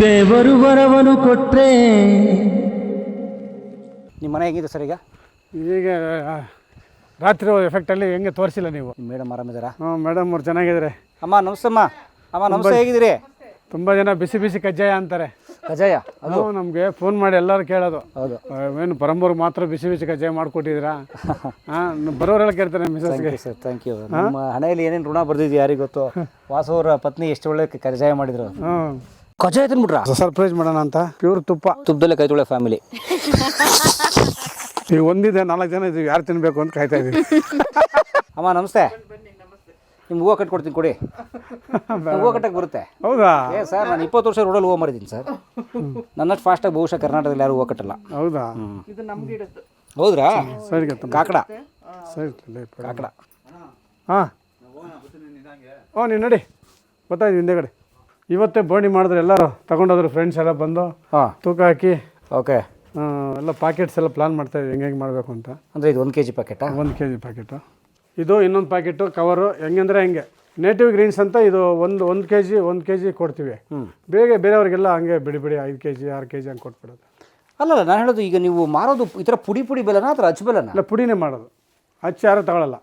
ದೇವರು ವರವನು ಕೊಟ್ರೆ. ನಿಮ್ಮ ಮನೆ ಹೇಗಿದೆ ಸರ್? ಈಗ ರಾತ್ರಿ ಎಫೆಕ್ಟಲ್ಲಿ ಹೆಂಗೆ ತೋರಿಸಿಲ್ಲ ನೀವು. ಮೇಡಮ್ ಆರಾಮಿದ್ದಾರಾ? ಹ್ಞೂ ಮೇಡಮ್ ಅವ್ರು ಚೆನ್ನಾಗಿದ್ದಾರೆ. ಅಮ್ಮ ನಮಸ್ತೆಮ್ಮ. ಅಮ್ಮ ನಮಸ್ತೆ, ಹೇಗಿದ್ದೀರಿ? ತುಂಬ ಜನ ಬಿಸಿ ಬಿಸಿ ಕಜ್ಜಾಯ ಅಂತಾರೆ. ಕಜ್ಜಾಯ ಅದು ನಮಗೆ ಫೋನ್ ಮಾಡಿ ಎಲ್ಲರೂ ಕೇಳೋದು. ಹೌದು, ಏನು ಪರಂಬರ್ಗೆ ಮಾತ್ರ ಬಿಸಿ ಬಿಸಿ ಕಜ್ಜಾಯ ಮಾಡಿಕೊಟ್ಟಿದ್ದೀರಾ? ಬರೋರೆಲ್ಲ ಕೇಳ್ತಾರೆ ಮಿಸಸ್ಗೆ. Sir thank you. ನಮ್ಮ ಹಣೆಯಲ್ಲಿ ಏನೇನು ಋಣ ಬರ್ದಿದ್ದು ಯಾರಿಗೆ ಗೊತ್ತು. ವಾಸು ಅವರ ಪತ್ನಿ ಎಷ್ಟು ಒಳ್ಳೆ ಕಜ್ಜಾಯ ಮಾಡಿದ್ರು. ಕಜ್ಜಾಯ ತಿನ್ಬಿಟ್ರ? ಸರ್ಪ್ರೈಸ್ ಮಾಡೋಣ ಅಂತ ಪ್ಯೂರ್ ತುಪ್ಪದಲ್ಲೇ ಕೈ ತೊಳೆ ಫ್ಯಾಮಿಲಿ. ಈಗ ಒಂದಿದೆ 4 ಜನ ಇದ್ದೀವಿ, ಯಾರು ತಿನ್ಬೇಕು ಅಂತ ಕಾಯ್ತಾ ಇದ್ದೀವಿ. ಅಮ್ಮ ನಮಸ್ತೆ. ನಿಮ್ಗೆ ಹೂವು ಕಟ್ಕೊಡ್ತೀನಿ ಕೊಡಿ. ಹೂವು ಕಟ್ಟಕ್ಕೆ ಬರುತ್ತೆ? ಹೌದಾ? ಸರ್ ನಾನು 20 ವರ್ಷ ರೋಡಲ್ಲಿ ಹೂವು ಮಾಡಿದ್ದೀನಿ ಸರ್. ನನ್ನಷ್ಟು ಫಾಸ್ಟಾಗಿ ಬಹುಶಃ ಕರ್ನಾಟಕದಲ್ಲಿ ಯಾರು ಹೂವು ಕಟ್ಟಲ್ಲ. ಹೌದಾ? ಹೌದ್ರಾ? ಸರಿ ಕಾಕಡ ಸರಿ ಕಾಕಡ. ಹಾಂ ನೀನು ನೋಡಿ ಗೊತ್ತಾಯ್ತು ಹಿಂದೆಗಡೆ. ಇವತ್ತೇ ಬೋಣಿ ಮಾಡಿದ್ರೆ ಎಲ್ಲರೂ ತಗೊಂಡೋದ್ರು, ಫ್ರೆಂಡ್ಸ್ ಎಲ್ಲ ಬಂದು ತೂಕ ಹಾಕಿ. ಓಕೆ, ಎಲ್ಲ ಪ್ಯಾಕೆಟ್ಸ್ ಎಲ್ಲ ಪ್ಲಾನ್ ಮಾಡ್ತಾಯಿದ್ವಿ ಹೆಂಗೆ ಮಾಡಬೇಕು ಅಂತ. ಅಂದರೆ ಇದು 1 kg ಪ್ಯಾಕೆಟಾ? 1 kg packet. ಇದು ಇನ್ನೊಂದು ಪ್ಯಾಕೆಟು ಕವರು. ಹೆಂಗಂದರೆ ಹೆಂಗೆ ನೇಟಿವ್ ಗ್ರೀನ್ಸ್ ಅಂತ ಇದು ಒಂದು ಕೆ ಜಿ ಕೊಡ್ತೀವಿ. ಬೇಗ ಬೇರೆಯವ್ರಿಗೆಲ್ಲ ಹಂಗೆ ಬಿಡಿ 5 kg 6 kg ಹಂಗೆ ಕೊಟ್ಬಿಡೋದು. ಅಲ್ಲ ನಾನು ಹೇಳೋದು, ಈಗ ನೀವು ಮಾರೋದು ಈ ಥರ ಪುಡಿ ಬೆಲ್ಲನ ಅಥವಾ ಅಚ್ಚು ಬೆಲ್ಲನ? ಇಲ್ಲ, ಪುಡಿನೇ ಮಾಡೋದು. ಅಚ್ಚು ಯಾರು ತಗೊಳ್ಳಲ್ಲ.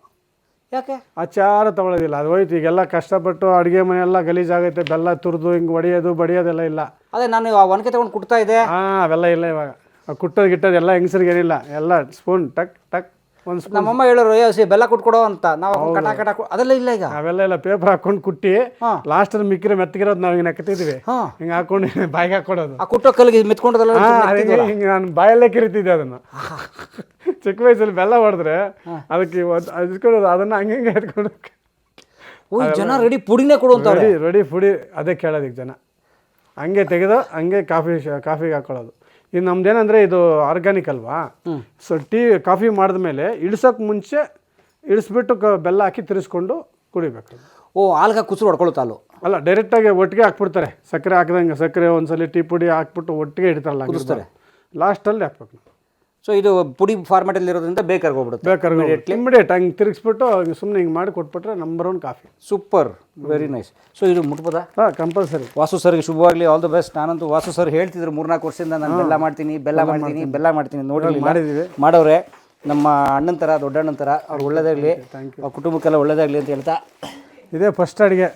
ಯಾಕೆ? ಅಚ್ಚು ಯಾರು ತಗೊಳ್ಳೋದಿಲ್ಲ. ಅದು ಹೋಯ್ತು. ಈಗೆಲ್ಲ ಕಷ್ಟಪಟ್ಟು ಅಡುಗೆ ಮನೆಯೆಲ್ಲ ಗಲೀಜಾಗೈತೆ. ಬೆಲ್ಲ ತುರಿದು ಹಿಂಗೆ ಹೊಡೆಯೋದು ಬಡಿಯೋದೆಲ್ಲ ಇಲ್ಲ. ಅದೇ ನಾನು ಆ ಒನಕೆ ತೊಗೊಂಡು ಕುಟ್ತಾ ಇದ್ದೆ. ಅವೆಲ್ಲ ಇಲ್ಲ ಇವಾಗ. ಕುಟ್ಟೋದು ಗಿಟ್ಟೋದು ಎಲ್ಲ ಹೆಂಗಸರಿಗೆ ಏನಿಲ್ಲ. ಎಲ್ಲ ಸ್ಪೂನ್ ಟಕ್ ಟಕ್ ಒಂದು ಸ್ಪೂನ್. ನಮ್ಮಮ್ಮ ಹೇಳೋರು ಬೆಲ್ಲ ಕುಟ್ಕೊಡೋ ಅಂತ. ನಾವು ಕಟ ಅದೆಲ್ಲ ಇಲ್ಲ ಈಗ. ಅವೆಲ್ಲ ಇಲ್ಲ. ಪೇಪರ್ ಹಾಕೊಂಡು ಕುಟ್ಟಿ ಲಾಸ್ಟಲ್ಲಿ ಮಿಕ್ಕಿರೋ ಮೆತ್ತಗಿರೋದು ನಾವು ಹಿಂಗೆ ನೆಕ್ತಿದ್ವಿ. ಹಿಂಗೆ ಹಾಕೊಂಡು ಬಾಯಿಗೆ ಹಾಕೊಡೋದು. ಆ ಕುಟ್ಟೋ ಕಲ್ಲಿಗೆ ಮೆತ್ಕೊಂಡದಲ್ಲ ಹಿಂಗೆ ನಾನು ಬಾಯಲ್ಲೇ ಕಿರಿತಿದ್ದೆ ಅದನ್ನು. ಚಿಕ್ಕ ವಯಸ್ಸಲ್ಲಿ ಬೆಲ್ಲ ಹೊಡೆದ್ರೆ ಅದಕ್ಕೆ ಇಸ್ಕೊಳ್ಳೋದು, ಅದನ್ನು ಹಂಗೆ ಹಿಂಗೆ ಎತ್ಕೊಂಡು. ಜನ ರೆಡಿ ಪುಡಿನೇ ಕೊಡುವಂತ ರೆಡಿ ಪುಡಿ ಅದೇ ಕೇಳೋದು ಈಗ ಜನ. ಹಂಗೆ ತೆಗೆದು ಹಂಗೆ ಕಾಫಿಗೆ ಹಾಕೊಳ್ಳೋದು. ಇದು ನಮ್ದೇನಂದರೆ ಇದು ಆರ್ಗ್ಯಾನಿಕ್ ಅಲ್ವಾ. ಸೊ ಕಾಫಿ ಮಾಡಿದ್ಮೇಲೆ ಇಳಿಸೋಕೆ ಮುಂಚೆ ಇಳಿಸ್ಬಿಟ್ಟು ಬೆಲ್ಲ ಹಾಕಿ ತಿರ್ಸ್ಕೊಂಡು ಕುಡಿಬೇಕು. ಹಾಲ್ಗೆ ಕುಸಿರು ಹೊಡ್ಕೊಳ್ಳುತ್ತೆ ಹಾಲು? ಅಲ್ಲ, ಡೈರೆಕ್ಟಾಗಿ ಒಟ್ಟಿಗೆ ಹಾಕ್ಬಿಡ್ತಾರೆ. ಸಕ್ಕರೆ ಹಾಕಿದಂಗೆ ಸಕ್ಕರೆ ಒಂದ್ಸಲಿ ಟೀ ಪುಡಿ ಹಾಕ್ಬಿಟ್ಟು ಒಟ್ಟಿಗೆ ಇಡ್ತಾರಲ್ಲ, ಕುದಿಸ್ತಾರೆ. ಲಾಸ್ಟಲ್ಲಿ ಹಾಕ್ಬೇಕು. ಸೊ ಇದು ಪುಡಿ ಫಾರ್ಮೆಟಲ್ಲಿ ಇರೋದ್ರಿಂದ ಬೇಕಾಗೋಗ್ಬಿಡುತ್ತೆ. ಇಮಿಡಿಯೇಟ್ ಹಂಗೆ ತಿರುಗಿಸ್ಬಿಟ್ಟು ಸುಮ್ಮನೆ ಹಿಂಗೆ ಮಾಡಿ ಕೊಟ್ಬಿಟ್ರೆ number 1 coffee. Super, very nice. So ಇದು ಮುಟ್ಬೋದಾ? ಕಂಪಲ್ಸರಿ. ವಾಸು ಸರ್ಗೆ ಶುಭವಾಗಲಿ, ಆಲ್ ದ ಬೆಸ್ಟ್. ನಾನಂತೂ ವಾಸು ಸರ್ ಹೇಳ್ತಿದ್ರು 3-4 ವರ್ಷದಿಂದ ನಾನು ಬೆಲ್ಲ ಮಾಡ್ತೀನಿ ನೋಡಿ ಮಾಡಿದ್ದೀವಿ. ಮಾಡೋರೆ ನಮ್ಮ ಅಣ್ಣನ ಥರ, ದೊಡ್ಡ ಅಣ್ಣನ ಥರ. ಅವ್ರು ಒಳ್ಳೇದಾಗಲಿ, ಅವ್ರ ಕುಟುಂಬಕ್ಕೆಲ್ಲ ಒಳ್ಳೇದಾಗಲಿ ಅಂತ ಹೇಳ್ತಾ ಇದೇ ಫಸ್ಟ್ ಅಡುಗೆ.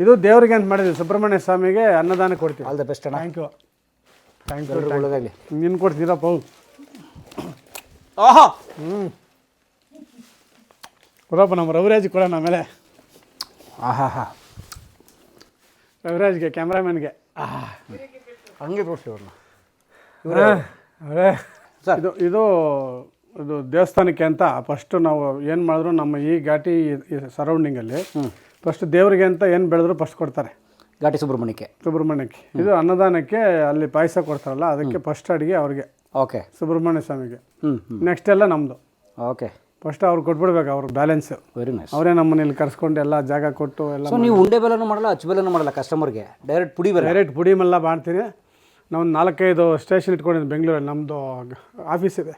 ಇದು ದೇವರಿಗೆ ಅಂತ ಮಾಡಿದ್ವಿ. ಸುಬ್ರಹ್ಮಣ್ಯ ಸ್ವಾಮಿಗೆ ಅನ್ನದಾನ ಕೊಡ್ತೀವಿ. ಆಲ್ ದ ಬೆಸ್ಟ್ ಅಣ್ಣ. Thank you. ಒಳ್ಳೇದಾಗಲಿ. ನೀನು ಕೊಡ್ತೀರಪ್ಪ. ಕೊಡಪ್ಪ, ನಮ್ಮ ರವಿರಾಜ್ ಕೊಡೋಣ ಆಮೇಲೆ. ರವಿರಾಜ್ಗೆ, ಕ್ಯಾಮ್ರಾಮನ್ಗೆ ಹಂಗೆ ತೋರಿಸಿ ಅವ್ರನ್ನ. ಇದು ದೇವಸ್ಥಾನಕ್ಕೆ ಅಂತ ಫಸ್ಟು ನಾವು ಏನು ಮಾಡಿದ್ರು ನಮ್ಮ ಈ ಘಾಟಿ ಸರೌಂಡಿಂಗಲ್ಲಿ ಫಸ್ಟ್ ದೇವರಿಗೆ ಅಂತ ಏನು ಬೆಳೆದ್ರು ಫಸ್ಟ್ ಕೊಡ್ತಾರೆ. ಘಾಟಿ ಸುಬ್ರಹ್ಮಣ್ಯಕ್ಕೆ. ಇದು ಅನ್ನದಾನಕ್ಕೆ ಅಲ್ಲಿ ಪಾಯಸ ಕೊಡ್ತಾರಲ್ಲ, ಅದಕ್ಕೆ ಫಸ್ಟ್ ಅಡುಗೆ ಅವ್ರಿಗೆ. ಓಕೆ, ಸುಬ್ರಹ್ಮಣ್ಯ ಸ್ವಾಮಿಗೆ. ನೆಕ್ಸ್ಟ್ ಎಲ್ಲ ನಮ್ಮದು. ಓಕೆ, ಫಸ್ಟ್ ಅವ್ರು ಕೊಟ್ಬಿಡ್ಬೇಕು ಅವ್ರ ಬ್ಯಾಲೆನ್ಸ್. Very nice. ಅವರೇ ನಮ್ಮನ್ನ ಇಲ್ಲಿ ಕರ್ಸ್ಕೊಂಡು ಎಲ್ಲ ಜಾಗ ಕೊಟ್ಟು ಎಲ್ಲ. ಸೊ ನೀವು ಉಂಡೆ ಬೆಲ್ಲನೂ ಮಾಡಲ್ಲ, ಅಚ್ಚು ಬೆಲ್ಲನೂ ಮಾಡಲ್ಲ ಕಸ್ಟಮರ್ಗೆ? ಡೈರೆಕ್ಟ್ ಪುಡಿ ಬೆಲ್ಲ ಮಾಡ್ತೀನಿ. ನಾವು 4-5 ಸ್ಟೇಷನ್ ಇಟ್ಕೊಂಡಿದ್ದು ಬೆಂಗಳೂರಲ್ಲಿ. ನಮ್ಮದು ಆಫೀಸ್ ಇದೆ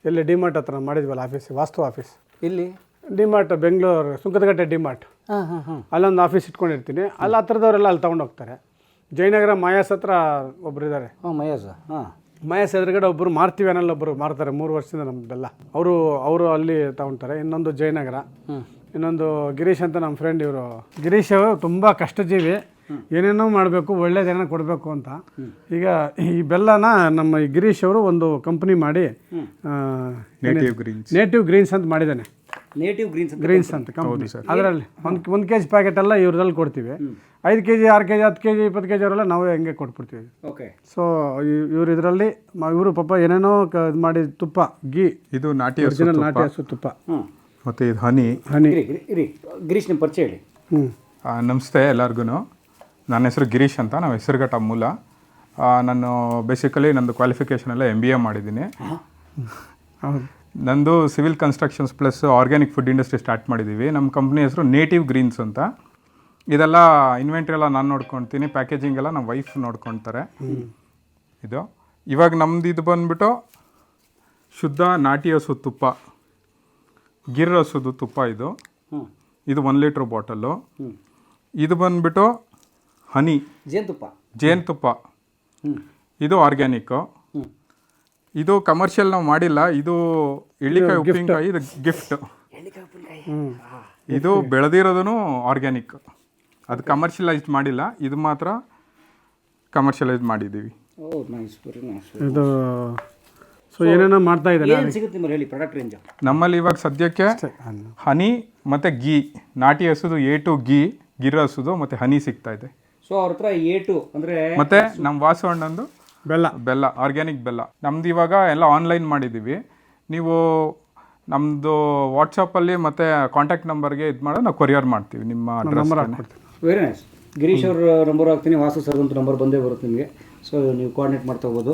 ಎಲ್ಲಿ ಡಿಮಾರ್ಟ್ ಹತ್ರ ಮಾಡಿದ್ವಲ್ಲ ಆಫೀಸ್, ವಾಸ್ತು ಆಫೀಸ್. ಇಲ್ಲಿ ಡಿಮಾರ್ಟ್ ಬೆಂಗಳೂರು ಸುಂಕದಕಟ್ಟೆ ಡಿಮಾರ್ಟ್. ಅಲ್ಲೊಂದು ಆಫೀಸ್ ಇಟ್ಕೊಂಡಿರ್ತೀನಿ. ಅಲ್ಲಿ ಹತ್ರದವರೆಲ್ಲ ಅಲ್ಲಿ ತೊಗೊಂಡು ಹೋಗ್ತಾರೆ. ಜಯನಗರ ಮಾಯಾಸ್ ಹತ್ರ ಒಬ್ರು ಇದ್ದಾರೆ. ಮಾಯಾಸ್ ಎದುರುಗಡೆ ಒಬ್ಬರು ಮಾರ್ತೀವಿ ಅನ್ನಲ್ಲಿ ಒಬ್ಬರು ಮಾರ್ತಾರೆ. 3 ವರ್ಷದಿಂದ ನಮ್ಮದೆಲ್ಲ ಅವರು ಅಲ್ಲಿ ತಗೊಳ್ತಾರೆ. ಇನ್ನೊಂದು ಜಯನಗರ, ಇನ್ನೊಂದು ಗಿರೀಶ್ ಅಂತ ನಮ್ಮ ಫ್ರೆಂಡ್. ಇವರು ಗಿರೀಶ್ ತುಂಬ ಕಷ್ಟಜೀವಿ. ಏನೇನೋ ಮಾಡಬೇಕು, ಒಳ್ಳೇದೇನೋ ಕೊಡಬೇಕು ಅಂತ. ಈಗ ಈ ಬೆಲ್ಲನ ನಮ್ಮ ಈ ಗಿರೀಶ್ ಅವರು ಒಂದು ಕಂಪ್ನಿ ಮಾಡಿ ನೇಟಿವ್ ಗ್ರೀನ್ಸ್ ಅಂತ ಮಾಡಿದ್ದಾನೆ. ನೇಟಿವ್ ಗ್ರೀನ್ಸ್ ಅಂತ ಕಂಪ್ನಿ. ಅದರಲ್ಲಿ 1 kg ಪ್ಯಾಕೆಟ್ ಎಲ್ಲ ಇವ್ರದಲ್ಲಿ ಕೊಡ್ತೀವಿ. 5 kg 6 kg 10 kg 20 kg ಅವರೆಲ್ಲ ನಾವೇ ಹೆಂಗೆ ಕೊಟ್ಬಿಡ್ತೀವಿ. ಓಕೆ. ಸೊ ಇವರು ಇದರಲ್ಲಿ ಇವರು ಪಾಪ ಏನೇನೋ ಇದು ಮಾಡಿ ತುಪ್ಪ, ಗೀ, ಇದು ನಾಟಿ ಹಸು ತುಪ್ಪ, ಮತ್ತು ಇದು ಹನಿ. ಗಿರೀಶ್ ನಿಮ್ಮ ಪರಿಚಯ ಹೇಳಿ. ನಮಸ್ತೆ ಎಲ್ಲರಿಗೂ. ನನ್ನ ಹೆಸರು ಗಿರೀಶ್ ಅಂತ. ನಾವು ಹೆಸರುಘಟ್ಟ ಮೂಲ. ನಾನು ಬೇಸಿಕಲಿ ನಂದು ಕ್ವಾಲಿಫಿಕೇಷನ್ ಎಲ್ಲ MBA ಮಾಡಿದ್ದೀನಿ. ನಂದು civil constructions plus organic food industry start ಮಾಡಿದ್ದೀವಿ. ನಮ್ಮ ಕಂಪ್ನಿ ಹೆಸರು ನೇಟಿವ್ ಗ್ರೀನ್ಸ್ ಅಂತ. ಇದೆಲ್ಲ ಇನ್ವೆಂಟ್ರಿ ಎಲ್ಲ ನಾನು ನೋಡ್ಕೊಳ್ತೀನಿ, ಪ್ಯಾಕೇಜಿಂಗ್ ಎಲ್ಲ ನಮ್ಮ ವೈಫ್ ನೋಡ್ಕೊಳ್ತಾರೆ. ಇದು ಇವಾಗ ನಮ್ದು ಇದು ಬಂದುಬಿಟ್ಟು ಶುದ್ಧ ನಾಟಿ ಹಸು ತುಪ್ಪ, ಗಿರ್ ಹಸುದು ತುಪ್ಪ. ಇದು 1 ಲೀಟ್ರ್ ಬಾಟಲ್ಲು. ಇದು ಬಂದುಬಿಟ್ಟು ಹನಿ, ಜೇನುತುಪ್ಪ ಇದು ಆರ್ಗ್ಯಾನಿಕ್ಕು. ಇದು ಕಮರ್ಷಿಯಲ್ ನಾವು ಮಾಡಿಲ್ಲ, ಇದು ಎಳ್ಳಿಕಾಯಿ ಉಪ್ಪಿನಕಾಯಿ, ಇದು ಗಿಫ್ಟ್. ಇದು ಬೆಳೆದಿರೋದು ಆರ್ಗ್ಯಾನಿಕ್, ಅದು ಕಮರ್ಷಿಯಲೈಸ್ ಮಾಡಿಲ್ಲ, ಇದು ಮಾತ್ರ ಕಮರ್ಷಿಯಲೈಸ್ ಮಾಡಿದ್ದೀವಿ. ಇದು ಸೊ ಏನೇನೋ ಮಾಡ್ತಾ ಇದ್ದಾರೆ. ಏನು ಸಿಗುತ್ತೆ ನಿಮ್ಮಲ್ಲಿ ಹೇಳಿ ಪ್ರಾಡಕ್ಟ್ ರೇಂಜ್? ನಮ್ಮಲ್ಲಿ ಇವಾಗ ಸದ್ಯಕ್ಕೆ ಹನಿ ಮತ್ತು ಗೀ, ನಾಟಿ ಹಸುದು A2 ಗಿರ್ ಹಸುದು ಮತ್ತು ಹನಿ ಸಿಗ್ತಾ ಇದೆ. ಸೊ ಅವ್ರ ಹತ್ರ A2 ಅಂದರೆ ಮತ್ತು ನಮ್ಮ ವಾಸು ಅಣ್ಣಂದು ಬೆಲ್ಲ, ಆರ್ಗ್ಯಾನಿಕ್ ಬೆಲ್ಲ. ನಮ್ದು ಇವಾಗ ಎಲ್ಲ ಆನ್ಲೈನ್ ಮಾಡಿದ್ದೀವಿ. ನೀವು ನಮ್ಮದು ವಾಟ್ಸಪ್ಪಲ್ಲಿ ಮತ್ತು ಕಾಂಟ್ಯಾಕ್ಟ್ ನಂಬರ್ಗೆ ಇದು ಮಾಡೋದು ನಾವು ಕೊರಿಯರ್ ಮಾಡ್ತೀವಿ ನಿಮ್ಮ ಅಡ್ರೆಸ್. Very nice. ಗಿರೀಶ್ ಅವ್ರ ನಂಬರ್ ಹಾಕ್ತೀನಿ, ವಾಸು ಸರ್ದಂತೂ ನಂಬರ್ ಬಂದೇ ಬರುತ್ತೆ ನಿಮಗೆ. ಸೊ ನೀವು ಕೋಆರ್ಡಿನೇಟ್ ಮಾಡ್ತಾ ಹೋಗ್ಬೋದು.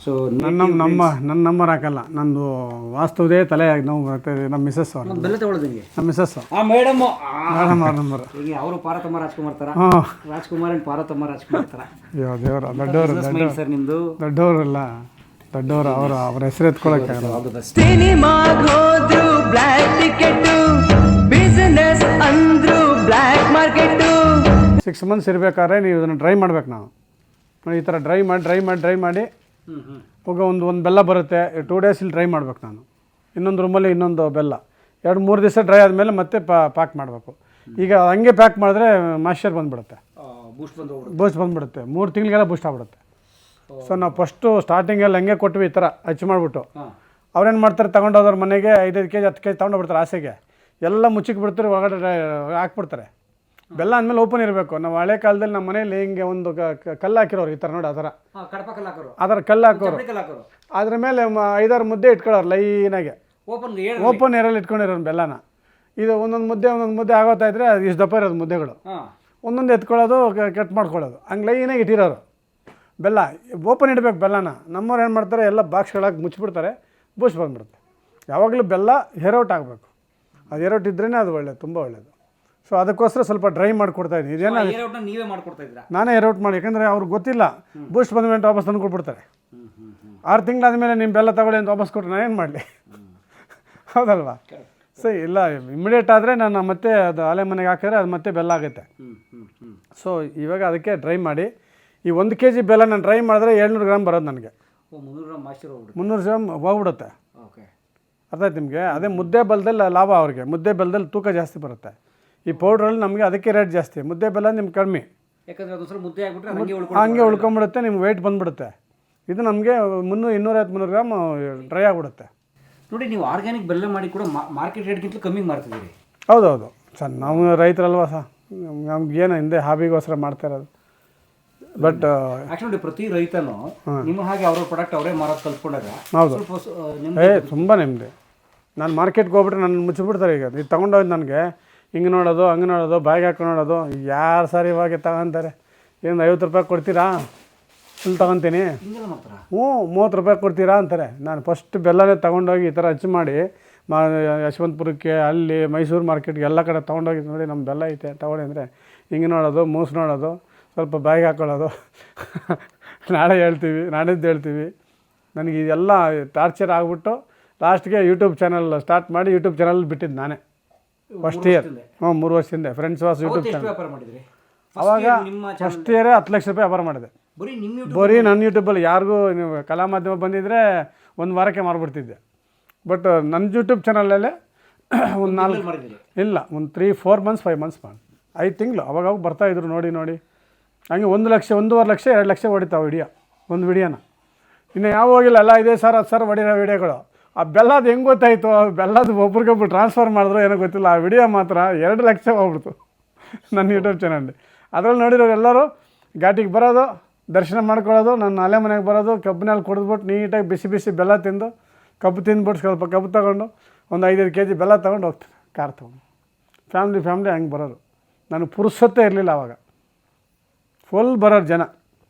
ಸೊ ನನ್ನ ನಂಬರ್ ಹಾಕಲ್ಲ, ನಂದು ವಾಸ್ತುದೇ ತಲೆ ನೋವು ಬರ್ತದೆ. ನಮ್ಮ ಮಿಸಸ್ ಅವರು ಬೆಲ್ಲ ತಗೊಳ್ಳೋದು ನಿಮಗೆ? ನಮ್ಮ ಮಿಸಸ್ ಮೇಡಮ್ ಅವ್ರ ನಂಬರ್. ಈಗ ಅವರು ಪಾರ್ವತಮ್ಮ ರಾಜ್ಕುಮಾರ್ ಥರ, ರಾಜ್ಕುಮಾರ್ ಅಂಡ್ ಪಾರ್ವತಮ್ಮ ರಾಜ್ಕುಮಾರ್ ಥರ. ಅಯ್ಯೋ ದೇವ್ರ, ದೊಡ್ಡವರು ಸರ್ ನಿಮ್ಮದು ದೊಡ್ಡವರಲ್ಲ, ದೊಡ್ಡವರು. ಅವ್ರ ಹೆಸರು ಎತ್ಕೊಳಕ್ಕೆ ಸಿನಿಮಾಗ್ ಹೋದ್ರು ಬ್ಲ್ಯಾಕ್ ಟಿಕೆಟ್, ಬಿಸಿನೆಸ್ ಅಂದ್ರು ಬ್ಲ್ಯಾಕ್ ಮಾರ್ಕೆಟ್. 6 ಮಂತ್ಸ್ ಇರಬೇಕಾದ್ರೆ ನೀವು ಇದನ್ನು ಡ್ರೈ ಮಾಡ್ಬೇಕು. ನಾವು ಈ ಥರ ಡ್ರೈ ಮಾಡಿ ಹೋಗ ಒಂದು ಬೆಲ್ಲ ಬರುತ್ತೆ. 2 ಡೇಸ್ ಇಲ್ಲಿ ಡ್ರೈ ಮಾಡ್ಬೇಕು. ನಾನು ಇನ್ನೊಂದು ರೂಮಲ್ಲಿ ಇನ್ನೊಂದು ಬೆಲ್ಲ 2-3 ದಿವಸ ಡ್ರೈ ಆದಮೇಲೆ ಮತ್ತೆ ಪ್ಯಾಕ್ ಮಾಡಬೇಕು. ಈಗ ಹಂಗೆ ಪ್ಯಾಕ್ ಮಾಡಿದ್ರೆ ಮಾಯ್ಶ್ಚರ್ ಬಂದುಬಿಡುತ್ತೆ, ಬೂಸ್ಟ್ ಬಂದುಬಿಡುತ್ತೆ. 3 ತಿಂಗಳಿಗೆಲ್ಲ ಬೂಸ್ಟ್ ಆಗ್ಬಿಡುತ್ತೆ. ಸೊ ನಾವು ಫಸ್ಟು ಸ್ಟಾರ್ಟಿಂಗಲ್ಲಿ ಹಂಗೆ ಕೊಟ್ವಿ, ಈ ಥರ ಹಚ್ಚಿ ಮಾಡಿಬಿಟ್ಟು. ಅವ್ರೇನು ಮಾಡ್ತಾರೆ, ತೊಗೊಂಡೋದ್ರ ಮನೆಗೆ 5-5 ಕೆಜಿ 10 ಕೆಜಿ ತೊಗೊಂಡೋಗ್ಬಿಡ್ತಾರೆ. ಆಸೆಗೆ ಎಲ್ಲ ಮುಚ್ಚಿಕ್ಕೆ ಬಿಡ್ತಾರೆ, ಒಳಗಡೆ ಹಾಕ್ಬಿಡ್ತಾರೆ. ಬೆಲ್ಲ ಅಂದಮೇಲೆ ಓಪನ್ ಇರಬೇಕು. ನಾವು ಹಳೆ ಕಾಲದಲ್ಲಿ ನಮ್ಮ ಮನೇಲಿ ಹಿಂಗೆ ಒಂದು ಕಲ್ಲು ಹಾಕಿರೋರು, ಈ ಥರ ನೋಡಿ, ಆ ಥರ ಕಲ್ಲು ಹಾಕೋರು. ಅದ್ರ ಮೇಲೆ 5-6 ಮುದ್ದೆ ಇಟ್ಕೊಳ್ಳೋರು ಲೈನಾಗೆ, ಓಪನ್ ಏರಲ್ಲಿ ಇಟ್ಕೊಂಡಿರೋರು ಬೆಲ್ಲನ. ಇದು ಒಂದೊಂದು ಮುದ್ದೆ ಆಗೋತಾ ಇದ್ರೆ ಇಷ್ಟು ದಪ್ಪ ಇರೋದು ಮುದ್ದೆಗಳು, ಒಂದೊಂದು ಎತ್ಕೊಳ್ಳೋದು, ಕಟ್ ಮಾಡ್ಕೊಳ್ಳೋದು, ಹಂಗೆ ಲೈನಾಗಿ ಇಟ್ಟಿರೋರು. ಬೆಲ್ಲ ಓಪನ್ ಇಡಬೇಕು ಬೆಲ್ಲನ. ನಮ್ಮವ್ರು ಏನು ಮಾಡ್ತಾರೆ, ಎಲ್ಲ ಬಾಕ್ಸ್ಗಳಾಗಿ ಮುಚ್ಚಿಬಿಡ್ತಾರೆ, ಬೂಸ್ಟ್ ಬಂದುಬಿಡುತ್ತೆ. ಯಾವಾಗಲೂ ಬೆಲ್ಲ ಹೇರೌಟ್ ಆಗಬೇಕು. ಅದು ಹೇರೌಟ್ ಇದ್ರೇ ಅದು ಒಳ್ಳೆಯದು, ತುಂಬ ಒಳ್ಳೆಯದು. ಸೊ ಅದಕ್ಕೋಸ್ಕರ ಸ್ವಲ್ಪ ಡ್ರೈ ಮಾಡಿಕೊಡ್ತಾಯಿದ್ದೀನಿ. ಇದೇನೋ ನೀವೇ ಮಾಡ್ಕೊಡ್ತಾ ಇದ್ದೀರಾ? ನಾನೇ ಹೇರೌಟ್ ಮಾಡಿ, ಯಾಕಂದರೆ ಅವ್ರಿಗೆ ಗೊತ್ತಿಲ್ಲ. ಬೂಸ್ಟ್ ಬಂದ್ಮೇಲೆ ವಾಪಸ್ ತಂದು ಕೊಟ್ಬಿಡ್ತಾರೆ. 6 ತಿಂಗಳಾದಮೇಲೆ ನಿಮ್ಮ ಬೆಲ್ಲ ತಗೊಳ್ಳಿ ಅಂತ ವಾಪಸ್ ಕೊಟ್ಟರೆ ನಾನೇನು ಮಾಡಲಿ? ಹೌದಲ್ವಾ? ಸೊ ಇಲ್ಲ, ಇಮಿಡಿಯೇಟ್ ಆದರೆ ನಾನು ಮತ್ತೆ ಅದು ಆಲೆ ಮನೆಗೆ ಹಾಕಿದ್ರೆ ಅದು ಮತ್ತೆ ಬೆಲ್ಲ ಆಗುತ್ತೆ. ಸೊ ಇವಾಗ ಅದಕ್ಕೆ ಡ್ರೈ ಮಾಡಿ, ಈ 1 kg ಬೆಲ್ಲ ನಾನು ಡ್ರೈ ಮಾಡಿದ್ರೆ 700 ಗ್ರಾಮ್ ಬರೋದು ನನಗೆ. 300 ಗ್ರಾಮ್ ಹೋಗ್ಬಿಡುತ್ತೆ. ಅರ್ಥ ಆಯ್ತು ನಿಮಗೆ? ಅದೇ ಮುದ್ದೆ ಬೆಲ್ಲದಲ್ಲಿ ಲಾಭ ಅವ್ರಿಗೆ. ಮುದ್ದೆ ಬೆಲ್ಲದಲ್ಲಿ ತೂಕ ಜಾಸ್ತಿ ಬರುತ್ತೆ. ಈ ಪೌಡ್ರಲ್ಲಿ ನಮಗೆ ಅದಕ್ಕೆ ರೇಟ್ ಜಾಸ್ತಿ. ಮುದ್ದೆ ಬೆಲ್ಲ ನಿಮ್ಗೆ ಕಡಿಮೆ, ಹಂಗೆ ಉಳ್ಕೊಂಬಿಡುತ್ತೆ, ನಿಮ್ಗೆ ವೆಯ್ಟ್ ಬಂದುಬಿಡುತ್ತೆ. ಇದು ನಮಗೆ 250-300 ಗ್ರಾಮ್ ಡ್ರೈ ಆಗಿಬಿಡುತ್ತೆ. ನೋಡಿ, ನೀವು ಆರ್ಗ್ಯಾನಿಕ್ ಬೆಲ್ಲ ಮಾಡಿ ಕೂಡ ಮಾರ್ಕೆಟ್ ರೇಟ್ಗಿಂತಲೂ ಕಮ್ಮಿ ಮಾಡ್ತಿದ್ದೀರಿ. ಹೌದೌದು ಸರ್, ನಾವು ರೈತರಲ್ವಾ ಸರ್, ನಮ್ಗೇನು ಹಿಂದೆ ಹಾಬಿಗೋಸ್ಕರ ಮಾಡ್ತಾ ಇರೋದು. ಬಟ್ ಆ್ಯಕ್ಚುಲಿ ಪ್ರತಿ ರೈತನು ನಿಮ್ಮ ಹಾಗೆ ಅವ್ರ ಪ್ರಾಡಕ್ಟ್ ಅವರೇ ಮಾರೋದು ಕಲ್ತ್ಕೊಂಡಾಗ ಹೌದು, ತುಂಬ ನೆಮ್ಮದಿ. ನಾನು ಮಾರ್ಕೆಟ್ಗೆ ಹೋಗ್ಬಿಟ್ರೆ ನನ್ನ ಮುಚ್ಚಿಬಿಡ್ತಾರೆ. ಈಗ ಇದು ತೊಗೊಂಡೋಗಿ ನನಗೆ ಹಿಂಗೆ ನೋಡೋದು, ಹಂಗೆ ನೋಡೋದು, ಬಾಯಿಗೆ ಹಾಕೊಂಡು ನೋಡೋದು. ಯಾರು ಸರ್ ಇವಾಗ ತಗೊಂತಾರೆ, ಏನು 50 ರೂಪಾಯಿ ಕೊಡ್ತೀರಾ? ಫುಲ್ ತೊಗೊತೀನಿ. 30 ರೂಪಾಯಿ ಕೊಡ್ತೀರಾ ಅಂತಾರೆ. ನಾನು ಫಸ್ಟ್ ಬೆಲ್ಲನೇ ತೊಗೊಂಡೋಗಿ ಈ ಥರ ಹಚ್ಚಿ ಮಾಡಿ ಯಶವಂತಪುರಕ್ಕೆ, ಅಲ್ಲಿ ಮೈಸೂರು ಮಾರ್ಕೆಟ್ಗೆ ಎಲ್ಲ ಕಡೆ ತೊಗೊಂಡೋಗಿ, ನೋಡಿ ನಮ್ಮ ಬೆಲ್ಲ ಐತೆ ತೊಗೊಳ್ಳಿ ಅಂದರೆ ಹಿಂಗೆ ನೋಡೋದು, ಮೂಸು ನೋಡೋದು, ಸ್ವಲ್ಪ ಬಾಯಿಗೆ ಹಾಕೊಳ್ಳೋದು. ನಾಡಿದ್ದು ಹೇಳ್ತೀವಿ. ನನಗೆ ಇದೆಲ್ಲ ಟಾರ್ಚರ್ ಆಗಿಬಿಟ್ಟು ಲಾಸ್ಟ್ಗೆ ಯೂಟ್ಯೂಬ್ ಚಾನಲ್ ಸ್ಟಾರ್ಟ್ ಮಾಡಿ ಯೂಟ್ಯೂಬ್ ಚಾನಲ್ ಬಿಟ್ಟಿದ್ದು ನಾನೇ ಫಸ್ಟ್ ಇಯರ್. 3 ವರ್ಷದಿಂದ ಫ್ರೆಂಡ್ಸ್ ವಾಸ್ ಯೂಟ್ಯೂಬ್ ಚಾನಲ್. ಅವಾಗ ಫಸ್ಟ್ ಇಯರೇ 10 ಲಕ್ಷ ರೂಪಾಯಿ ವ್ಯಾಪಾರ ಮಾಡಿದೆ ಬರೀ ನನ್ನ ಯೂಟ್ಯೂಬಲ್ಲಿ. ಯಾರಿಗೂ ನೀವು ಕಲಾ ಮಾಧ್ಯಮ ಬಂದಿದ್ದರೆ 1 ವಾರಕ್ಕೆ ಮಾರ್ಬಿಡ್ತಿದ್ದೆ. ಬಟ್ ನನ್ನ ಯೂಟ್ಯೂಬ್ ಚಾನಲಲ್ಲೇ ಒಂದು 3-4 ಮಂತ್ಸ್ 5 ಮಂತ್ಸ್ ಮಾಡಿ 5 ತಿಂಗಳು ಅವಾಗ ಬರ್ತಾಯಿದ್ರು ನೋಡಿ. ಹಂಗೆ 1 ಲಕ್ಷ, 1.5 ಲಕ್ಷ, 2 ಲಕ್ಷ ಹೊಡಿತಾವೆ ಒಂದು ವಿಡಿಯೋನ. ಇನ್ನು ಯಾವ ಹೋಗಿಲ್ಲ, ಎಲ್ಲ ಇದೆ ಸರ್, 10 ಸರ್ ಹೊಡಿರೋ ವಿಡಿಯೋಗಳು. ಆ ಬೆಲ್ಲದು ಹೆಂಗೆ ಗೊತ್ತಾಯಿತು? ಆ ಬೆಲ್ಲದು ಒಬ್ರಿಗೊಬ್ರು ಟ್ರಾನ್ಸ್ಫರ್ ಮಾಡಿದ್ರು ಏನೋ ಗೊತ್ತಿಲ್ಲ. ಆ ವಿಡಿಯೋ ಮಾತ್ರ 2 ಲಕ್ಷ ಹೋಗ್ಬಿಡ್ತು ನನ್ನ ಯೂಟ್ಯೂಬ್ ಚಾನಲ್. ಅದರಲ್ಲಿ ನೋಡಿರೋರು ಎಲ್ಲರೂ ಘಾಟಿಗೆ ಬರೋದು, ದರ್ಶನ ಮಾಡ್ಕೊಳ್ಳೋದು, ನನ್ನ ಅಲೆ ಮನೆಗೆ ಬರೋದು, ಕಬ್ಬಿನಲ್ಲಿ ಕುಡಿದ್ಬಿಟ್ಟು ನೀಟಾಗಿ ಬಿಸಿ ಬೆಲ್ಲ ತಿಂದು, ಕಬ್ಬು ತಿಂದ್ಬಿಟ್ಟು ಸ್ವಲ್ಪ ಕಬ್ಬು ತೊಗೊಂಡು ಒಂದು 5-5 kg ಬೆಲ್ಲ ತೊಗೊಂಡು ಹೋಗ್ತಾರೆ ಕಾರ್ ತೊಗೊಂಡು. ಫ್ಯಾಮ್ಲಿ ಹಂಗೆ ಬರೋರು. ನನಗೆ ಪುರುಸೊತ್ತೇ ಇರಲಿಲ್ಲ ಆವಾಗ. ಫುಲ್ ಬರೋರು ಜನ.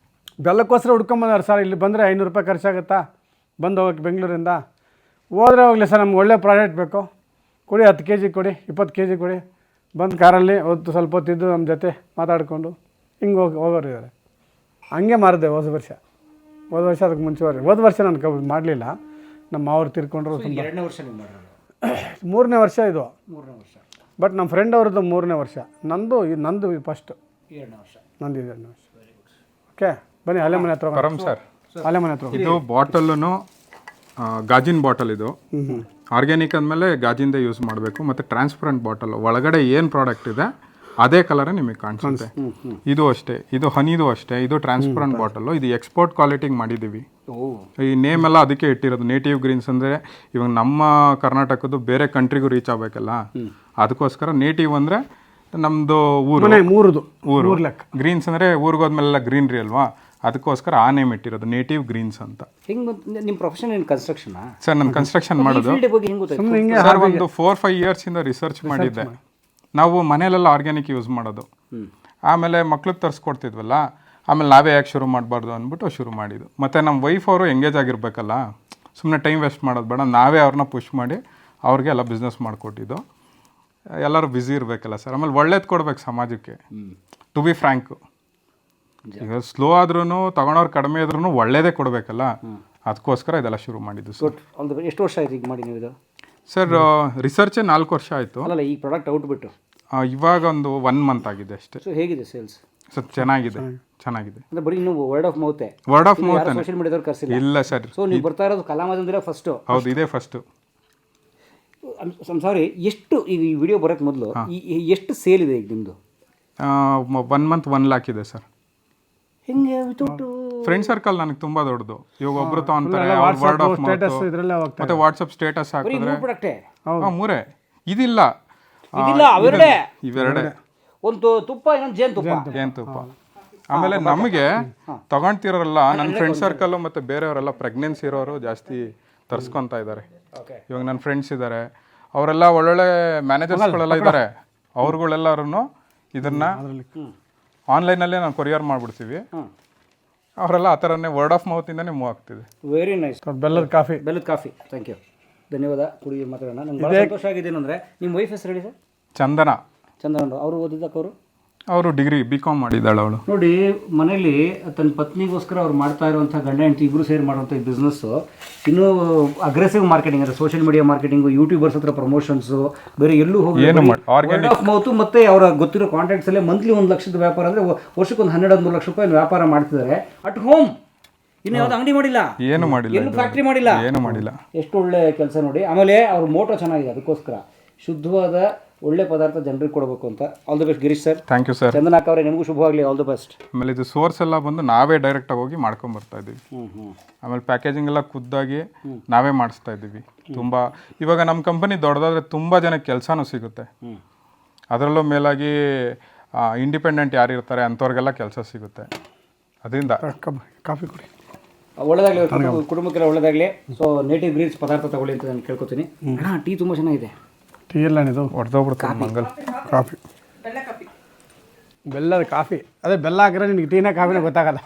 ಬೆಲ್ಲಕ್ಕೋಸ್ಕರ ಹುಡ್ಕೊಂಬಂದಾರೆ ಸರ್. ಇಲ್ಲಿ ಬಂದರೆ 500 ರೂಪಾಯಿ ಖರ್ಚಾಗುತ್ತಾ ಬಂದು ಹೋಗಕ್ಕೆ ಬೆಂಗಳೂರಿಂದ? ಹೋದರೆ ಹೋಗಲಿ ಸರ್, ನಮ್ಗೆ ಒಳ್ಳೆ ಪ್ರಾಡಕ್ಟ್ ಬೇಕು, ಕೊಡಿ 10 kg ಕೊಡಿ, 20 kg ಕೊಡಿ. ಬಂದು ಕಾರಲ್ಲಿ ಸ್ವಲ್ಪ ಹೊತ್ತಿದ್ದು ನಮ್ಮ ಜೊತೆ ಮಾತಾಡಿಕೊಂಡು ಹಿಂಗೆ ಹೋಗೋರು ಇದ್ದಾರೆ. ಹಂಗೆ ಮಾರಿದೆ ಹೋದ ವರ್ಷ ಅದಕ್ಕೆ ಮುಂಚೆವರೆಗೆ. ಹೋದ ವರ್ಷ ನಾನು ಕಬ್ಬು ಮಾಡಲಿಲ್ಲ, ನಮ್ಮ ಮಾವರು ತೀರ್ಕೊಂಡ್ರು. ತುಂಬ 2ನೇ ವರ್ಷ ನೀವು ಮಾಡೋದು? 3ನೇ ವರ್ಷ ಇದು. 3ನೇ ವರ್ಷ. ಬಟ್ ನಮ್ಮ ಫ್ರೆಂಡ್ ಅವ್ರದ್ದು 3ನೇ ವರ್ಷ. ನಂದು ಫಸ್ಟು. 2ನೇ ವರ್ಷ. ನಂದು 2ನೇ ವರ್ಷ. ಓಕೆ, ಬನ್ನಿ ಅಲ್ಲೇ ಮನೆ ಹತ್ರ ಪರಮ್ ಸರ್, ಅಲ್ಲೇ ಮನೆ ಹತ್ರ ಇದು ಬಾಟಲ್ನು ಗಾಜಿನ ಬಾಟಲ್ ಇದು. ಆರ್ಗ್ಯಾನಿಕ್ ಅಂದಮೇಲೆ ಗಾಜಿಂದ ಯೂಸ್ ಮಾಡಬೇಕು. ಮತ್ತು ಟ್ರಾನ್ಸ್ಪರೆಂಟ್ ಬಾಟಲ್, ಒಳಗಡೆ ಏನು ಪ್ರಾಡಕ್ಟ್ ಇದೆ ಅದೇ ಕಲರೇ ನಿಮಗೆ ಕಾಣಿಸುತ್ತೆ. ಇದು ಅಷ್ಟೇ, ಇದು ಹನಿದು ಅಷ್ಟೇ, ಇದು ಟ್ರಾನ್ಸ್ಪರೆಂಟ್ ಬಾಟಲು. ಇದು ಎಕ್ಸ್ಪೋರ್ಟ್ ಕ್ವಾಲಿಟಿಗೆ ಮಾಡಿದ್ದೀವಿ. ಈ ನೇಮ್ ಎಲ್ಲ ಅದಕ್ಕೆ ಇಟ್ಟಿರೋದು, ನೇಟಿವ್ ಗ್ರೀನ್ಸ್. ಅಂದರೆ ಇವಾಗ ನಮ್ಮ ಕರ್ನಾಟಕದ್ದು ಬೇರೆ ಕಂಟ್ರಿಗೂ ರೀಚ್ ಆಗಬೇಕಲ್ಲ, ಅದಕ್ಕೋಸ್ಕರ ನೇಟಿವ್ ಅಂದರೆ ನಮ್ಮದು ಊರು ಗ್ರೀನ್ಸ್ ಅಂದರೆ ಊರಿಗೋದ್ಮೇಲೆಲ್ಲ ಗ್ರೀನ್ರಿ ಅಲ್ವಾ, ಅದಕ್ಕೋಸ್ಕರ ಆ ನೇಮ್ ಇಟ್ಟಿರೋದು ನೇಟಿವ್ ಗ್ರೀನ್ಸ್ ಅಂತ. ಹಿಂಗೆ ನಿಮ್ಮ ಪ್ರೊಫೆಷನ್ ಏನು ಕನ್ಸ್ಟ್ರಕ್ಷನ್ ಸರ್? ನಾನು ಕನ್ಸ್ಟ್ರಕ್ಷನ್ ಮಾಡೋದು ಸರ್ ಒಂದು 4-5 ಇಯರ್ಸಿಂದ ರಿಸರ್ಚ್ ಮಾಡಿದ್ದೆ. ನಾವು ಮನೆಯಲ್ಲೆಲ್ಲ ಆರ್ಗ್ಯಾನಿಕ್ ಯೂಸ್ ಮಾಡೋದು, ಆಮೇಲೆ ಮಕ್ಳಿಗೆ ತರಿಸ್ಕೊಡ್ತಿದ್ವಲ್ಲ, ಆಮೇಲೆ ನಾವೇ ಯಾಕೆ ಶುರು ಮಾಡಬಾರ್ದು ಅಂದ್ಬಿಟ್ಟು ಶುರು ಮಾಡಿದ್ದು. ಮತ್ತು ನಮ್ಮ ವೈಫ್ ಅವರು ಎಂಗೇಜ್ ಆಗಿರ್ಬೇಕಲ್ಲ, ಸುಮ್ಮನೆ ಟೈಮ್ ವೇಸ್ಟ್ ಮಾಡೋದು ಬೇಡ, ನಾವೇ ಅವ್ರನ್ನ ಪುಷ್ ಮಾಡಿ ಅವ್ರಿಗೆ ಎಲ್ಲ ಬಿಸ್ನೆಸ್ ಮಾಡಿಕೊಟ್ಟಿದ್ದು. ಎಲ್ಲರೂ ಬ್ಯುಸಿ ಇರಬೇಕಲ್ಲ ಸರ್, ಆಮೇಲೆ ಒಳ್ಳೇದು ಕೊಡ್ಬೇಕು ಸಮಾಜಕ್ಕೆ. ಟು ಬಿ ಫ್ರ್ಯಾಂಕು, ಈಗ ಸ್ಲೋ ಆದ್ರೂ ತಗೊಳೋರು ಕಡಿಮೆ ಇದ್ರೂ ಒಳ್ಳೇದೇ ಕೊಡಬೇಕಲ್ಲ, ಅದಕ್ಕೋಸ್ಕರ ಇದೆಲ್ಲ ಶುರು ಮಾಡಿದ್ದು ಸರ್. ಎಷ್ಟು ವರ್ಷ ಆಯ್ತು ಈಗ ಮಾಡಿ ನೀವು ಇದು? ಸರ್ ರಿಸರ್ಚೇ 4 ವರ್ಷ ಆಯಿತು. ಅಲ್ಲ, ಈ ಪ್ರಾಡಕ್ಟ್ ಔಟ್ಬಿಟ್ಟು ಇವಾಗ ಒಂದು 1 ಮಂತ್ ಆಗಿದೆ ಅಷ್ಟೇ. ಸೊ ಹೇಗಿದೆ ಸೇಲ್ಸ್? ಸರ್ ಚೆನ್ನಾಗಿದೆ. ಅಂದ್ರೆ ಬರೀ ನೀವು ವರ್ಡ್ ಆಫ್ ಮೌತ್ ಸೋಷಿಯಲ್ ಮೀಡಿಯಾದವ್ರು ಕರ್ಸಿಲ್ಲ? ಇಲ್ಲ ಸರ್. ಸೊ ನೀವು ಬರ್ತಾ ಇರೋದು ಕಲಾಮಾಧ್ಯಮದಲ್ಲೇ ಫಸ್ಟು? ಹೌದು, ಇದೇ ಫಸ್ಟು. ಸಾರಿ, ಎಷ್ಟು ಈಗ ಈ ವಿಡಿಯೋ ಬರೋಕ್ಕೆ ಮೊದಲು ಎಷ್ಟು ಸೇಲ್ ಇದೆ ಈಗ ನಿಮ್ಮದು? 1 ಮಂತ್ 1 lakh ಇದೆ ಸರ್. ಹೆಂಗೆ ವಿತೌಟ್ ಫ್ರೆಂಡ್ ಸರ್ಕಲ್ ನನಗೆ ತುಂಬಾ ದೊಡ್ಡದು. ಇವಾಗ ಒಬ್ರು ತಗೊಂತಾರೆ, ವರ್ಡ್ ಆಫ್ ಮೌತ್ ಮತ್ತೆ ವಾಟ್ಸಪ್ ಸ್ಟೇಟಸ್ ಹಾಕಿದ್ರೆ ಮೂರೇ. ಇದಿಲ್ಲ, ಇವೆರಡೇ, ಒಂದು ತುಪ್ಪ, ಇನ್ನೊಂದು ಜೇನುತುಪ್ಪ. ಆಮೇಲೆ ನಮಗೆ ತಗೊಂತಿರೋರಲ್ಲ, ನನ್ನ ಫ್ರೆಂಡ್ ಸರ್ಕಲ್ ಮತ್ತೆ ಬೇರೆಯವರೆಲ್ಲ ಪ್ರೆಗ್ನೆನ್ಸಿ ಇರೋರು ಜಾಸ್ತಿ ತರ್ಸ್ಕೊತಾ ಇದ್ದಾರೆ. ಇವಾಗ ನನ್ನ ಫ್ರೆಂಡ್ಸ್ ಇದ್ದಾರೆ, ಅವರೆಲ್ಲ ಒಳ್ಳೊಳ್ಳೆ ಮ್ಯಾನೇಜರ್ಸ್ಗಳೆಲ್ಲ ಇದ್ದಾರೆ. ಅವ್ರುಗಳೆಲ್ಲರೂ ಇದನ್ನ ಆನ್ಲೈನಲ್ಲೇ ನಾವು ಕೊರಿಯರ್ ಮಾಡಿಬಿಡ್ತೀವಿ. ಅವರೆಲ್ಲ ಆ ಥರನೇ ವರ್ಡ್ ಆಫ್ ಮೌತಿಂದನೇ ಮೂವ್ ಆಗ್ತಿದೆ. Very nice. ಬೆಲ್ಲದ ಕಾಫಿ ಥ್ಯಾಂಕ್ ಯು, ಧನ್ಯವಾದ. ಕುಡಿ ಮಾತಾಡೋಣ. ನಂಗೆ ಭಾಳ ಸಂತೋಷ ಆಗಿದೆ ಏನಂದರೆ, ನಿಮ್ಮ ವೈಫ್ ಹೆಸರು ಹೇಳಿ ಸರ್? ಚಂದನ. ಅವರು ಓದಿದ್ದಕ್ಕೆ ಅವರು ಡಿಗ್ರಿ BCom ಮಾಡಿದ್ದಾಳೆ ಅವಳು. ನೋಡಿ, ಮನೇಲಿ ತನ್ನ ಪತ್ನಿಗೋಸ್ಕರ ಅವ್ರು ಮಾಡ್ತಾ ಇರುವಂಥ ಗಂಡ ಹೆಂಡತಿ ಇಬ್ಬರು ಸೇರಿ ಮಾಡುವಂಥ ಈ ಬಿಸ್ನೆಸ್ಸು ಇನ್ನೂ ಅಗ್ರೆಸಿವ್ ಮಾರ್ಕೆಟಿಂಗ್, ಅಂದರೆ ಸೋಷಿಯಲ್ ಮೀಡಿಯಾ ಮಾರ್ಕೆಟಿಂಗು, ಯೂಟ್ಯೂಬರ್ಸ್ ಹತ್ರ ಪ್ರಮೋಷನ್ಸು, ಬೇರೆ ಎಲ್ಲೂ ಹೋಗಿ ವರ್ಡ್ ಆಫ್ ಮೌತು ಮತ್ತು ಅವರ ಗೊತ್ತಿರೋ ಕಾಂಟ್ಯಾಕ್ಟ್ಸಲ್ಲೇ ಮಂತ್ಲಿ 1 ಲಕ್ಷದ ವ್ಯಾಪಾರ, ಅಂದರೆ ವರ್ಷಕ್ಕೆ ಒಂದು 12-13 ಲಕ್ಷ ರೂಪಾಯಿ ವ್ಯಾಪಾರ ಮಾಡ್ತಿದ್ದಾರೆ ಅಟ್ ಹೋಮ್. ಇನ್ನು ಯಾವ್ದು ಅಂಗಡಿ ಮಾಡಿಲ್ಲ, ಏನು ಮಾಡಿಲ್ಲ, ಎಲ್ಲೂ ಫ್ಯಾಕ್ಟ್ರಿ ಮಾಡಿಲ್ಲ, ಏನು ಮಾಡಿಲ್ಲ. ಎಷ್ಟು ಒಳ್ಳೆ ಕೆಲಸ ನೋಡಿ. ಆಮೇಲೆ ಅವ್ರ ಮೋಟೋ ಚೆನ್ನಾಗಿದೆ, ಅದಕ್ಕೋಸ್ಕರ ಶುದ್ಧವಾದ ಒಳ್ಳೆ ಪದಾರ್ಥ ಜನರಿಗೆ ಕೊಡಬೇಕು ಅಂತ. All the best Girish sir. Thank you sir. ಚಂದನಾಕ್ ಅವರೇ, ನಿಮಗೂ ಶುಭವಾಗಲಿ. All the best. ಆಮೇಲೆ ಇದು ಸೋರ್ಸ್ ಎಲ್ಲ ಬಂದು ನಾವೇ ಡೈರೆಕ್ಟಾಗಿ ಹೋಗಿ ಮಾಡ್ಕೊಂಬರ್ತಾ ಇದ್ದೀವಿ. ಆಮೇಲೆ ಪ್ಯಾಕೇಜಿಂಗ್ ಎಲ್ಲ ಖುದ್ದಾಗಿ ನಾವೇ ಮಾಡಿಸ್ತಾ ಇದ್ದೀವಿ. ತುಂಬ ಇವಾಗ ನಮ್ಮ ಕಂಪನಿ ದೊಡ್ಡದಾದ್ರೆ ತುಂಬ ಜನಕ್ಕೆ ಕೆಲಸನೂ ಸಿಗುತ್ತೆ. ಅದರಲ್ಲೂ ಮೇಲಾಗಿ ಇಂಡಿಪೆಂಡೆಂಟ್ ಯಾರು ಇರ್ತಾರೆ ಅಂಥವ್ರಿಗೆಲ್ಲ ಕೆಲಸ ಸಿಗುತ್ತೆ. ಅದರಿಂದ ಕಾಫಿ ಕುಡಿ. ಒಳ್ಳೆದಾಗಲಿ, ಕುಟುಂಬಕ್ಕೆಲ್ಲ ಒಳ್ಳೆದಾಗಲಿ. ಸೊ ನೇಟಿವ್ ಗ್ರೀನ್ಸ್ ಪದಾರ್ಥ ತಗೊಳ್ಳಿ ಅಂತ ನಾನು ಕೇಳ್ಕೊತೀನಿ. ಟೀ ತುಂಬ ಚೆನ್ನಾಗಿದೆ. ಟೀ ಎಲ್ಲ ಇದು ಹೊಡೆದೋಗ್ಬಿಡ್ತಾರೆ ಮಂಗಲ್. ಕಾಫಿ, ಬೆಲ್ಲದ ಕಾಫಿ. ಅದೇ ಬೆಲ್ಲ ಹಾಕಿದ್ರೆ ನಿನಗೆ ಟೀನ ಕಾಫಿನ ಗೊತ್ತಾಗಲ್ಲ.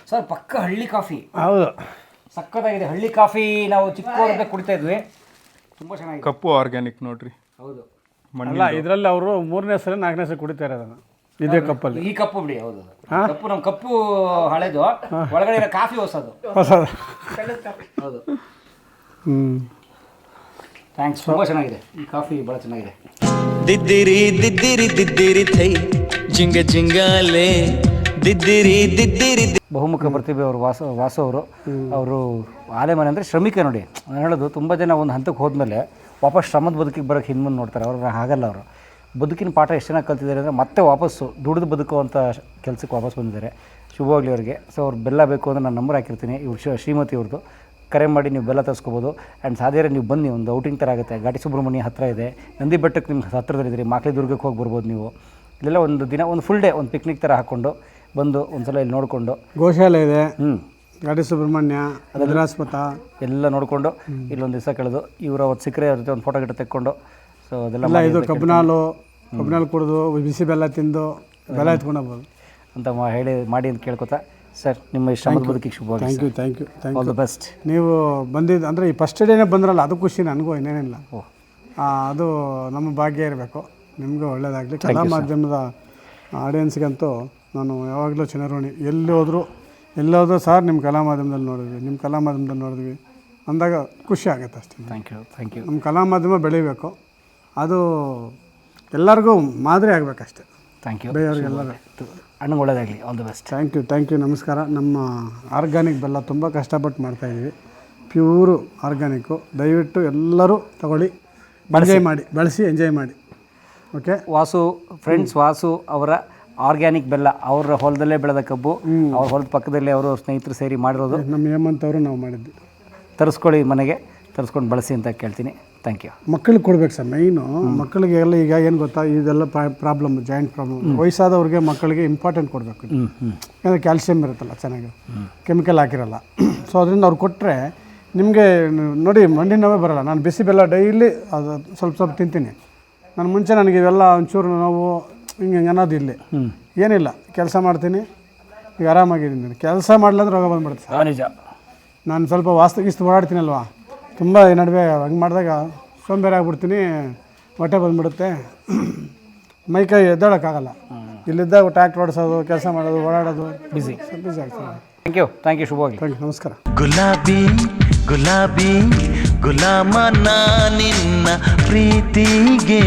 ಸರ್ ಪಕ್ಕ ಹಳ್ಳಿ ಕಾಫಿ. ಹೌದು, ಸಕ್ಕತ್ತಾಗಿದೆ. ಹಳ್ಳಿ ಕಾಫಿ ನಾವು ಚಿಕ್ಕವರಿಂದ ಕುಡಿತಾ ಇದ್ವಿ, ತುಂಬ ಚೆನ್ನಾಗಿದೆ. ಕಪ್ಪು ಆರ್ಗ್ಯಾನಿಕ್ ನೋಡ್ರಿ. ಹೌದು, ಅಲ್ಲ ಇದರಲ್ಲಿ ಅವರು 3ನೇ ಸಲ 4ನೇ ಸಲ ಕುಡಿತಾರೆ ಅದನ್ನು ಇದೇ ಕಪ್ಪಲ್ಲಿ. ಈ ಕಪ್ಪು ಬಿಡಿ. ಹೌದು, ಕಪ್ಪು ನಮ್ಮ ಕಪ್ಪು ಹಳೇದು, ಒಳಗಡೆ ಇರೋ ಕಾಫಿ ಹೊಸದು. ಹೌದು. ಥ್ಯಾಂಕ್ಸ್, ತುಂಬ ಚೆನ್ನಾಗಿದೆ ಈ ಕಾಫಿ, ಭಾಳ ಚೆನ್ನಾಗಿದೆ. ದಿದ್ದಿರಿ ದಿದ್ದಿರಿ ದಿದ್ದಿರಿ ಥೈ ಜಿಂಗ ಜಿಂಗಾಲೆ ದಿದ್ದಿರಿ ದಿದ್ದಿರಿ. ಬಹುಮುಖ ಪ್ರತಿಭೆ ಅವರು ವಾಸು ಅವರು ಆಲೆ ಮನೆ ಅಂದರೆ ಶ್ರಮಿಕ ನೋಡಿ. ನಾನು ಹೇಳೋದು, ತುಂಬ ಜನ ಒಂದು ಹಂತಕ್ಕೆ ಹೋದ್ಮೇಲೆ ವಾಪಸ್ ಶ್ರಮದ ಬದುಕಿಗೆ ಬರೋಕ್ಕೆ ಹಿಂದೆ ನೋಡ್ತಾರೆ. ಅವ್ರು ಹಾಗಲ್ಲ. ಅವರು ಬದುಕಿನ ಪಾಠ ಎಷ್ಟು ಚೆನ್ನಾಗಿ ಕಲ್ತಿದ್ದಾರೆ ಅಂದರೆ ಮತ್ತೆ ವಾಪಸ್ಸು ದುಡಿದು ಬದುಕುವಂಥ ಕೆಲಸಕ್ಕೆ ವಾಪಸ್ ಬಂದಿದ್ದಾರೆ. ಶುಭವಾಗಲಿ ಅವರಿಗೆ. ಸೊ ಅವ್ರು ಬೆಲ್ಲ ಬೇಕು ಅಂದರೆ ನಾನು ನಂಬರ್ ಹಾಕಿರ್ತೀನಿ. ಇವ್ರು ಶ್ರೀಮತಿ ಅವ್ರದ್ದು. ಕರೆ ಮಾಡಿ ನೀವು ಬೆಲ್ಲ ತರಿಸ್ಕೋಬೋದು. ಆ್ಯಂಡ್ ಸಾಧ್ಯ ನೀವು ಬನ್ನಿ, ಒಂದು ಔಟಿಂಗ್ ಥರ ಆಗುತ್ತೆ. ಘಾಟಿ ಸುಬ್ರಹ್ಮಣ್ಯ ಹತ್ತಿರ ಇದೆ, ನಂದಿ ಬೆಟ್ಟಕ್ಕೆ ನಿಮ್ಗೆ ಹತ್ತಿರದಲ್ಲಿದ್ದೀರಿ. ಮಾಕ್ಲಿ ದುರ್ಗಕ್ಕೆ ಹೋಗಿ ಬರ್ಬೋದು ನೀವು. ಇಲ್ಲೆಲ್ಲ ಒಂದು ದಿನ, ಒಂದು ಫುಲ್ ಡೇ, ಒಂದು ಪಿಕ್ನಿಕ್ ಥರ ಹಾಕ್ಕೊಂಡು ಬಂದು ಒಂದ್ಸಲ ಇಲ್ಲಿ ನೋಡಿಕೊಂಡು, ಗೋಶಾಲೆ ಇದೆ, ಘಾಟಿ ಸುಬ್ರಹ್ಮಣ್ಯ, ಭದ್ರಾಸ್ಪತ ಎಲ್ಲ ನೋಡಿಕೊಂಡು ಇಲ್ಲೊಂದು ದಿವಸ ಕಳೆದು ಇವರು ಅವತ್ತು ಸಿಕ್ಕರೆ ಅವ್ರ ಜೊತೆ ಒಂದು ಫೋಟೋ ಗಿಟ ತೆಕ್ಕೊಂಡು, ಸೊ ಅದೆಲ್ಲ ಇದು ಕಬ್ಬನಾಲು ಕುಡಿದು ಬಿಸಿ ಬೆಲ್ಲ ತಿಂದು ಬೆಲ್ಲ ಎತ್ಕೊಂಡು ಹೋಗ್ಬೋದು ಅಂತ ಮಾಡಿ ಅಂತ ಕೇಳ್ಕೊತಾ, ಸರ್ ನಿಮ್ಮ ಶ್ರಮದ ಬದುಕಿಗೆ ಶುಭವಾಗಿ. Thank you all the best. ನೀವು ಬಂದಿದ್ದು ಅಂದರೆ ಈ ಫಸ್ಟ್ ಡೇನೇ ಬಂದ್ರಲ್ಲ, ಅದು ಖುಷಿ ನನಗೂ, ಇನ್ನೇನಿಲ್ಲ. ಅದು ನಮ್ಮ ಭಾಗ್ಯ ಇರಬೇಕು. ನಿಮಗೂ ಒಳ್ಳೆಯದಾಗಲಿ. ಕಲಾ ಮಾಧ್ಯಮದ ಆಡಿಯನ್ಸ್ಗಂತೂ ನಾನು ಯಾವಾಗಲೂ ಚಿನ್ನರೋಣಿ. ಎಲ್ಲೋದ್ರೂ ಸರ್ ನಿಮ್ಮ ಕಲಾ ಮಾಧ್ಯಮದಲ್ಲಿ ನೋಡಿದ್ವಿ ಅಂದಾಗ ಖುಷಿ ಆಗುತ್ತೆ ಅಷ್ಟೇ. Thank you. ನಮ್ಮ ಕಲಾ ಮಾಧ್ಯಮ ಬೆಳಿಬೇಕು, ಅದು ಎಲ್ಲರಿಗೂ ಮಾದರಿ ಆಗಬೇಕಷ್ಟೆ. ಥ್ಯಾಂಕ್ ಯು ಬೇರೆಯವ್ರಿಗೆಲ್ಲರೂ ಅಣ್ಣಂಗೆ ಒಳ್ಳೇದಾಗಲಿ, all the best. Thank you ನಮಸ್ಕಾರ. ನಮ್ಮ ಆರ್ಗ್ಯಾನಿಕ್ ಬೆಲ್ಲ ತುಂಬ ಕಷ್ಟಪಟ್ಟು ಮಾಡ್ತಾಯಿದ್ದೀವಿ, ಪ್ಯೂರು ಆರ್ಗ್ಯಾನಿಕ್ಕು. ದಯವಿಟ್ಟು ಎಲ್ಲರೂ ತಗೊಳ್ಳಿ, ಎಂಜಾಯ್ ಮಾಡಿ, ಬಳಸಿ ಎಂಜಾಯ್ ಮಾಡಿ. ಓಕೆ, ವಾಸು ಅವರ ಆರ್ಗ್ಯಾನಿಕ್ ಬೆಲ್ಲ, ಅವರ ಹೊಲದಲ್ಲೇ ಬೆಳೆದ ಕಬ್ಬು, ಅವ್ರ ಹೊಲದ ಪಕ್ಕದಲ್ಲೇ ಅವರು ಸ್ನೇಹಿತರು ಸೇರಿ ಮಾಡಿರೋದು. ನಮ್ಮ ಹೇಮಂತ್ ಅವರು ನಾವು ಮಾಡಿದ್ವಿ. ತರಿಸ್ಕೊಳ್ಳಿ, ಮನೆಗೆ ತರಿಸ್ಕೊಂಡು ಬಳಸಿ ಅಂತ ಕೇಳ್ತೀನಿ. Thank you. ಮಕ್ಕಳಿಗೆ ಕೊಡ್ಬೇಕು ಸರ್, ಮೈನು ಮಕ್ಕಳಿಗೆ ಎಲ್ಲ. ಈಗ ಏನು ಗೊತ್ತಾ, ಇದೆಲ್ಲ ಪ್ರಾಬ್ಲಮ್, ಜಾಯಿಂಟ್ ಪ್ರಾಬ್ಲಮ್. ವಯಸ್ಸಾದವ್ರಿಗೆ ಮಕ್ಕಳಿಗೆ ಇಂಪಾರ್ಟೆಂಟ್ ಕೊಡಬೇಕು. ಯಾಕಂದರೆ ಕ್ಯಾಲ್ಸಿಯಂ ಇರುತ್ತಲ್ಲ ಚೆನ್ನಾಗಿ, ಕೆಮಿಕಲ್ ಹಾಕಿರಲ್ಲ. ಸೊ ಅದರಿಂದ ಅವ್ರು ಕೊಟ್ಟರೆ ನಿಮಗೆ ನೋಡಿ ಮಂಡಿ ನೋವೇ ಬರೋಲ್ಲ. ನಾನು ಬಿಸಿ ಬೆಲ್ಲ ಡೈಲಿ ಅದು ಸ್ವಲ್ಪ ತಿಂತೀನಿ. ನಾನು ಮುಂಚೆ ನನಗೆ ಇವೆಲ್ಲ ಒಂಚೂರು ನೋವು ಹಿಂಗೆ ಅನ್ನೋದು ಇಲ್ಲಿ ಏನಿಲ್ಲ. ಕೆಲಸ ಮಾಡ್ತೀನಿ, ಈಗ ಆರಾಮಾಗಿದ್ದೀನಿ. ಕೆಲಸ ಮಾಡಲಾಂದ್ರೆ ರೋಗ ಬಂದ್ಬಿಡುತ್ತೆ ಸರ್. ನಿಜ. ನಾನು ಸ್ವಲ್ಪ ವಾಸ್ತುಗಿಸ್ತು ಓಡಾಡ್ತೀನಲ್ವಾ, ತುಂಬ ಈ ನಡುವೆ ಹಂಗೆ ಮಾಡಿದಾಗ ಸೋಂಬೇರಿ ಆಗ್ಬಿಡ್ತೀನಿ, ಹೊಟ್ಟೆ ಬಂದುಬಿಡುತ್ತೆ, ಮೈಕೈ ಎದ್ದೇಳೋಕ್ಕಾಗಲ್ಲ. ಇಲ್ಲಿದ್ದಾಗ ಟ್ರ್ಯಾಕ್ಟರ್ ಓಡಿಸೋದು, ಕೆಲಸ ಮಾಡೋದು, ಓಡಾಡೋದು ಬಿಸಿ ಆಗ್ತದೆ. Thank you. ಶುಭವಾಗಲಿ. ಥ್ಯಾಂಕ್ ಯು, ನಮಸ್ಕಾರ. ಗುಲಾಬಿ ಗುಲಾಮ ನಾ ನಿನ್ನ ಪ್ರೀತಿಗೆ.